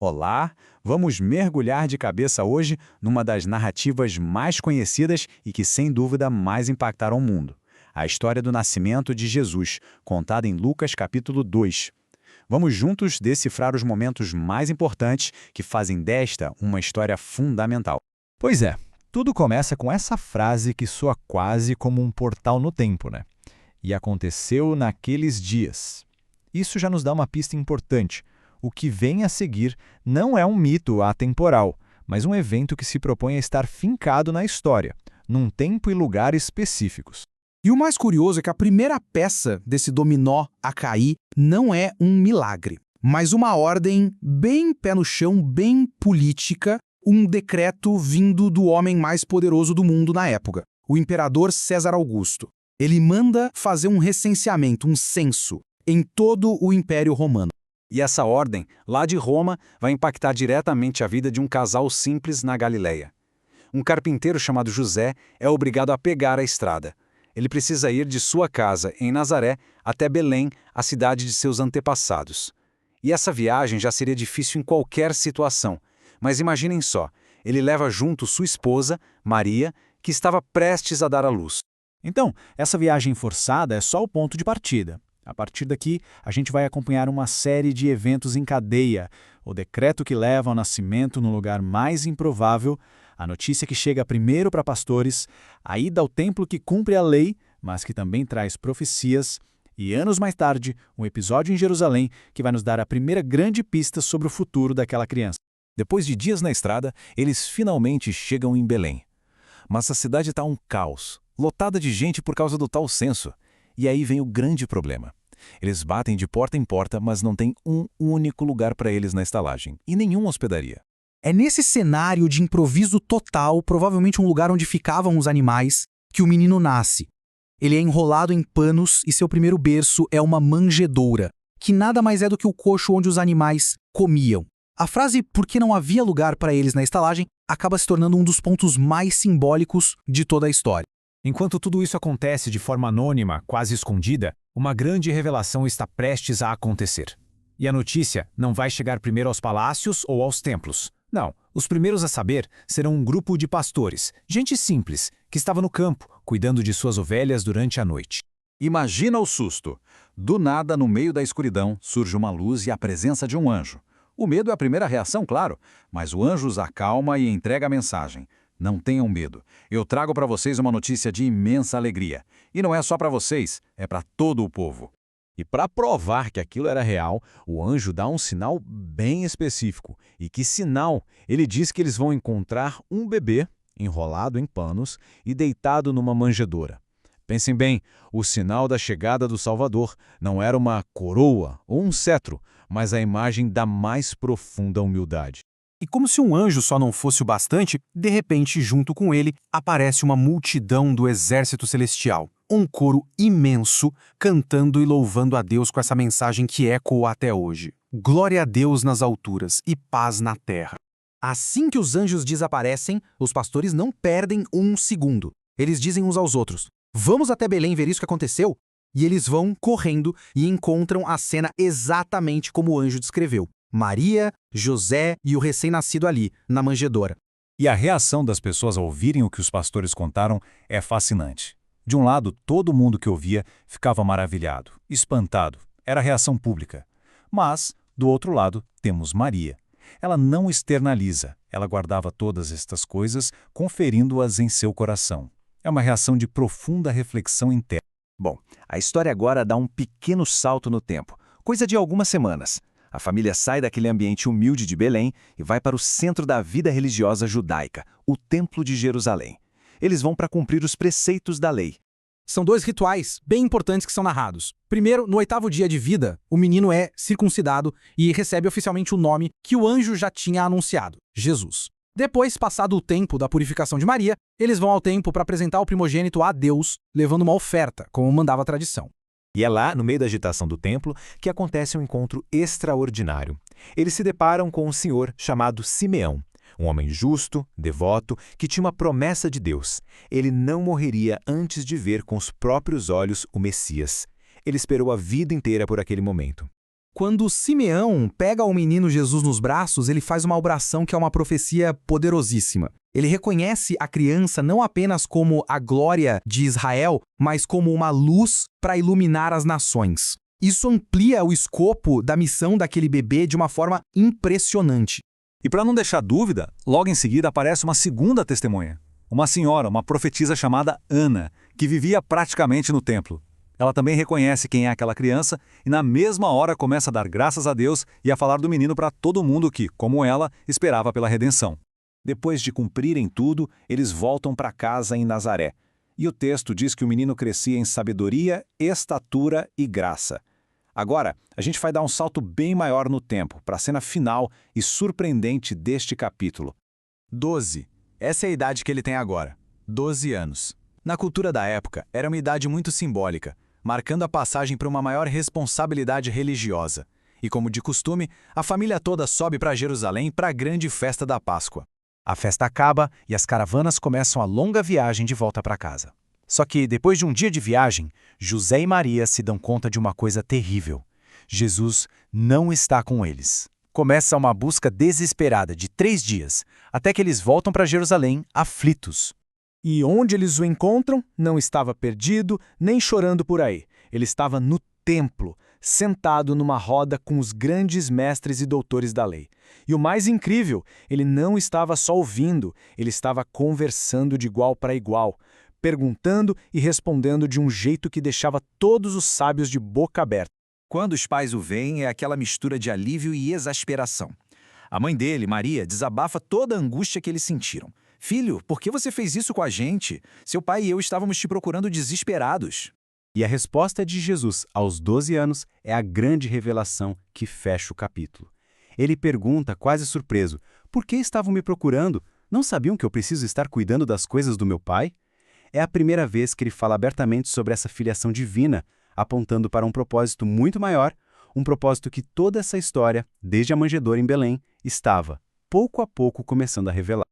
Olá, vamos mergulhar de cabeça hoje numa das narrativas mais conhecidas e que, sem dúvida, mais impactaram o mundo. A história do nascimento de Jesus, contada em Lucas capítulo 2. Vamos juntos decifrar os momentos mais importantes que fazem desta uma história fundamental. Pois é, tudo começa com essa frase que soa quase como um portal no tempo, né? E aconteceu naqueles dias. Isso já nos dá uma pista importante. O que vem a seguir não é um mito atemporal, mas um evento que se propõe a estar fincado na história, num tempo e lugar específicos. E o mais curioso é que a primeira peça desse dominó a cair não é um milagre, mas uma ordem bem pé no chão, bem política, um decreto vindo do homem mais poderoso do mundo na época, o imperador César Augusto. Ele manda fazer um recenseamento, um censo, em todo o Império Romano. E essa ordem, lá de Roma, vai impactar diretamente a vida de um casal simples na Galileia. Um carpinteiro chamado José é obrigado a pegar a estrada. Ele precisa ir de sua casa, em Nazaré, até Belém, a cidade de seus antepassados. E essa viagem já seria difícil em qualquer situação. Mas imaginem só, ele leva junto sua esposa, Maria, que estava prestes a dar à luz. Então, essa viagem forçada é só o ponto de partida. A partir daqui, a gente vai acompanhar uma série de eventos em cadeia, o decreto que leva ao nascimento no lugar mais improvável, a notícia que chega primeiro para pastores, a ida ao templo que cumpre a lei, mas que também traz profecias, e anos mais tarde, um episódio em Jerusalém que vai nos dar a primeira grande pista sobre o futuro daquela criança. Depois de dias na estrada, eles finalmente chegam em Belém. Mas a cidade está um caos, lotada de gente por causa do tal censo. E aí vem o grande problema. Eles batem de porta em porta, mas não tem um único lugar para eles na estalagem, e nenhuma hospedaria. É nesse cenário de improviso total, provavelmente um lugar onde ficavam os animais, que o menino nasce. Ele é enrolado em panos e seu primeiro berço é uma manjedoura, que nada mais é do que o coxo onde os animais comiam. A frase "por que não havia lugar para eles na estalagem" acaba se tornando um dos pontos mais simbólicos de toda a história. Enquanto tudo isso acontece de forma anônima, quase escondida, uma grande revelação está prestes a acontecer. E a notícia não vai chegar primeiro aos palácios ou aos templos. Não, os primeiros a saber serão um grupo de pastores, gente simples, que estava no campo, cuidando de suas ovelhas durante a noite. Imagina o susto. Do nada, no meio da escuridão, surge uma luz e a presença de um anjo. O medo é a primeira reação, claro, mas o anjo os acalma e entrega a mensagem. Não tenham medo. Eu trago para vocês uma notícia de imensa alegria. E não é só para vocês, é para todo o povo. E para provar que aquilo era real, o anjo dá um sinal bem específico. E que sinal? Ele diz que eles vão encontrar um bebê enrolado em panos e deitado numa manjedoura. Pensem bem, o sinal da chegada do Salvador não era uma coroa ou um cetro, mas a imagem da mais profunda humildade. E como se um anjo só não fosse o bastante, de repente, junto com ele, aparece uma multidão do exército celestial. Um coro imenso, cantando e louvando a Deus com essa mensagem que ecoa até hoje. Glória a Deus nas alturas e paz na terra. Assim que os anjos desaparecem, os pastores não perdem um segundo. Eles dizem uns aos outros: "Vamos até Belém ver isso que aconteceu?" E eles vão correndo e encontram a cena exatamente como o anjo descreveu. Maria, José e o recém-nascido ali, na manjedoura. E a reação das pessoas ao ouvirem o que os pastores contaram é fascinante. De um lado, todo mundo que ouvia ficava maravilhado, espantado. Era a reação pública. Mas, do outro lado, temos Maria. Ela não externaliza, ela guardava todas estas coisas, conferindo-as em seu coração. É uma reação de profunda reflexão interna. Bom, a história agora dá um pequeno salto no tempo, coisa de algumas semanas. A família sai daquele ambiente humilde de Belém e vai para o centro da vida religiosa judaica, o Templo de Jerusalém. Eles vão para cumprir os preceitos da lei. São dois rituais bem importantes que são narrados. Primeiro, no 8º dia de vida, o menino é circuncidado e recebe oficialmente o nome que o anjo já tinha anunciado, Jesus. Depois, passado o tempo da purificação de Maria, eles vão ao templo para apresentar o primogênito a Deus, levando uma oferta, como mandava a tradição. E é lá, no meio da agitação do templo, que acontece um encontro extraordinário. Eles se deparam com um senhor chamado Simeão, um homem justo, devoto, que tinha uma promessa de Deus. Ele não morreria antes de ver com os próprios olhos o Messias. Ele esperou a vida inteira por aquele momento. Quando Simeão pega o menino Jesus nos braços, ele faz uma oração que é uma profecia poderosíssima. Ele reconhece a criança não apenas como a glória de Israel, mas como uma luz para iluminar as nações. Isso amplia o escopo da missão daquele bebê de uma forma impressionante. E para não deixar dúvida, logo em seguida aparece uma segunda testemunha. Uma senhora, uma profetisa chamada Ana, que vivia praticamente no templo. Ela também reconhece quem é aquela criança e na mesma hora começa a dar graças a Deus e a falar do menino para todo mundo que, como ela, esperava pela redenção. Depois de cumprirem tudo, eles voltam para casa em Nazaré. E o texto diz que o menino crescia em sabedoria, estatura e graça. Agora, a gente vai dar um salto bem maior no tempo, para a cena final e surpreendente deste capítulo. 12. Essa é a idade que ele tem agora. 12 anos. Na cultura da época, era uma idade muito simbólica, marcando a passagem para uma maior responsabilidade religiosa. E como de costume, a família toda sobe para Jerusalém para a grande festa da Páscoa. A festa acaba e as caravanas começam a longa viagem de volta para casa. Só que, depois de um dia de viagem, José e Maria se dão conta de uma coisa terrível. Jesus não está com eles. Começa uma busca desesperada de 3 dias, até que eles voltam para Jerusalém aflitos. E onde eles o encontram, não estava perdido, nem chorando por aí. Ele estava no templo, sentado numa roda com os grandes mestres e doutores da lei. E o mais incrível, ele não estava só ouvindo, ele estava conversando de igual para igual, perguntando e respondendo de um jeito que deixava todos os sábios de boca aberta. Quando os pais o veem, é aquela mistura de alívio e exasperação. A mãe dele, Maria, desabafa toda a angústia que eles sentiram. Filho, por que você fez isso com a gente? Seu pai e eu estávamos te procurando desesperados. E a resposta de Jesus aos 12 anos é a grande revelação que fecha o capítulo. Ele pergunta, quase surpreso, por que estavam me procurando? Não sabiam que eu preciso estar cuidando das coisas do meu pai? É a primeira vez que ele fala abertamente sobre essa filiação divina, apontando para um propósito muito maior, um propósito que toda essa história, desde a manjedoura em Belém, estava, pouco a pouco, começando a revelar.